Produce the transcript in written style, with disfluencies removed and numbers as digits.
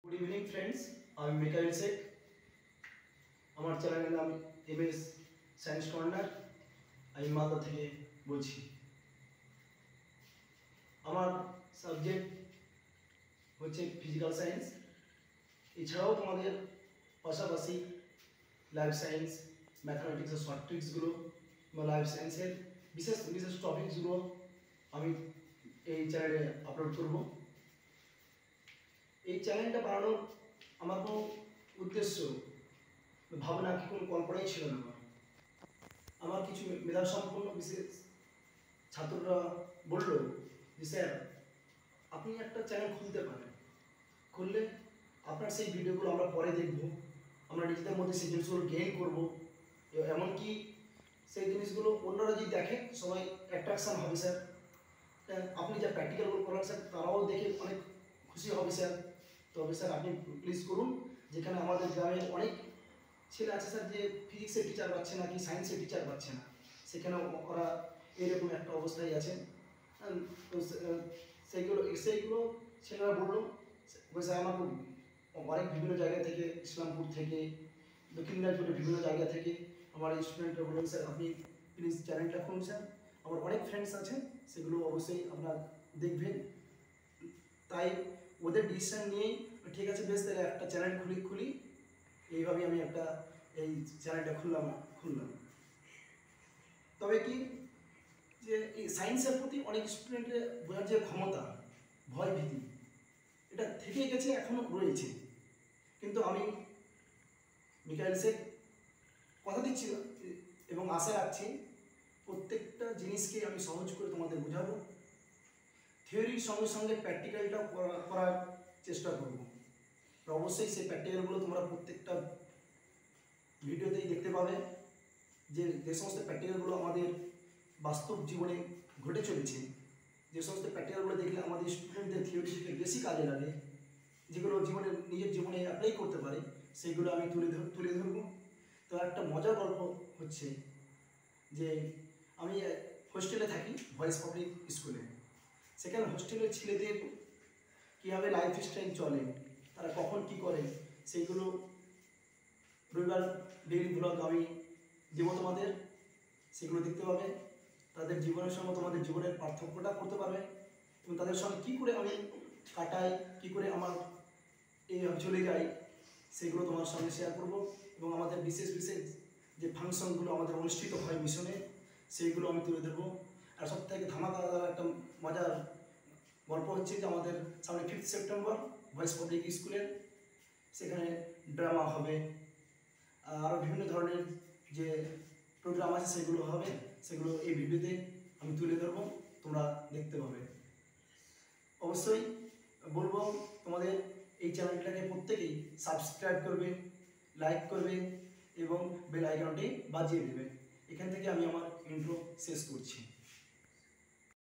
Good evening friends আমি মিকাইল শেখ আমার চ্যানেলের নাম এমএস সায়েন্স কর্নার আমি মালদা থেকে বলছি আমার সাবজেক্ট হচ্ছে ফিজিক্যাল সায়েন্স এছাড়াও তোমাদের পাশাপাশি লাইফ সায়েন্স ম্যাথমেটিক্সের শর্ট ট্রিক্সগুলো বা লাইফ সায়েন্সের বিশেষ বিশেষ টপিকসগুলো আমি এই চ্যানেলে আপলোড করব এই চ্যানেলটা বানানোর আমার কোনো উদ্দেশ্য ভাবনা কি কোনো কল্পনাই ছিল না আমার কিছু মেধাসম্পন্ন বিশেষ ছাত্ররা বলল যে স্যার আপনি একটা চ্যানেল খুলতে পারেন খুললে আপনার সেই ভিডিওগুলো আমরা পরে দেখব আমরা নিজেদের মধ্যে সেই জিনিসগুলো গেইন করবো এমনকি সেই জিনিসগুলো অন্যরা যদি দেখে সবাই অ্যাট্রাকশান হবে স্যার আপনি যা প্র্যাকটিক্যালগুলো করেন স্যার তারাও দেখে অনেক খুশি হবে স্যার তবে স্যার আপনি প্লিজ করুন যেখানে আমাদের গ্রামের অনেক ছেলে আছে স্যার যে ফিজিক্সের টিচার পাচ্ছে না কি সায়েন্সের টিচার পাচ্ছে না সেখানে ওরা এরকম একটা অবস্থায় আছে তো সেইগুলো ছেলেরা বললো স্যার আমার অনেক বিভিন্ন জায়গা থেকে ইসলামপুর থেকে দক্ষিণ দিনাজপুরের বিভিন্ন জায়গা থেকে আমার স্টুডেন্টরা বললেন স্যার আপনি প্লিজ চ্যানেলটা খুলুন স্যার আমার অনেক ফ্রেন্ডস আছেন সেগুলো অবশ্যই আপনারা দেখবেন তাই ওদের ডিসিশন নিয়েই ঠিক আছে বেশ তাহলে একটা চ্যানেল খুলি এইভাবেই আমি একটা এই চ্যানেলটা খুললাম তবে কি যে এই সায়েন্সের প্রতি অনেক স্টুডেন্টের বোঝার যে ক্ষমতা ভয় ভীতি এটা থেকেই গেছে এখনও রয়েছে কিন্তু আমি মিকাইল শেখ কথা দিচ্ছি এবং আশা রাখছি প্রত্যেকটা জিনিসকে আমি সহজ করে তোমাদের বোঝাবো থিওরির সঙ্গে সঙ্গে প্র্যাকটিক্যালটাও করার চেষ্টা করব তো অবশ্যই সেই প্র্যাকটিক্যালগুলো তোমরা প্রত্যেকটা ভিডিওতেই দেখতে পাবে যে সমস্ত প্র্যাকটিক্যালগুলো আমাদের বাস্তব জীবনে ঘটে চলেছে যে সমস্ত প্র্যাকটিক্যালগুলো দেখলে আমাদের স্টুডেন্টদের থিওরি থেকে বেশি কাজে লাগে যেগুলো নিজের জীবনে অ্যাপ্লাই করতে পারে সেইগুলো আমি তুলে ধরবো তো একটা মজার গল্প হচ্ছে যে আমি হোস্টেলে থাকি ভয়েস পাবলিক স্কুলে সেখানে হোস্টেলের ছেলেদের কীভাবে লাইফ স্টাইল চলে তারা কখন কী করে সেইগুলো রবিবার ডেইলি ব্লগ আমি দেবো তোমাদের সেগুলো দেখতে পাবে তাদের জীবনের সঙ্গে তোমাদের জীবনের পার্থক্যটা করতে পারবে এবং তাদের সঙ্গে কী করে আমি কাটাই কী করে আমার এইভাবে চলে যাই সেগুলো তোমার সঙ্গে শেয়ার করব এবং আমাদের বিশেষ বিশেষ যে ফাংশনগুলো আমাদের অনুষ্ঠিত হয় মিশনে সেইগুলো আমি তুলে ধরবো আর সবথেকে ধামাকাদার একটা মজার গল্প হচ্ছে যে আমাদের সামনে 5th সেপ্টেম্বর ভয়েস পাবলিক স্কুলের সেখানে ড্রামা হবে আরও বিভিন্ন ধরনের যে প্রোগ্রাম আছে সেগুলো হবে সেগুলো এই ভিডিওতে আমি তুলে ধরবো তোমরা দেখতে পাবে অবশ্যই বলবো তোমাদের এই চ্যানেলটাকে প্রত্যেকেই সাবস্ক্রাইব করবে লাইক করবে এবং বেল আইকনটি বাজিয়ে দেবে এখান থেকে আমি আমার ইন্ট্রো শেষ করছি।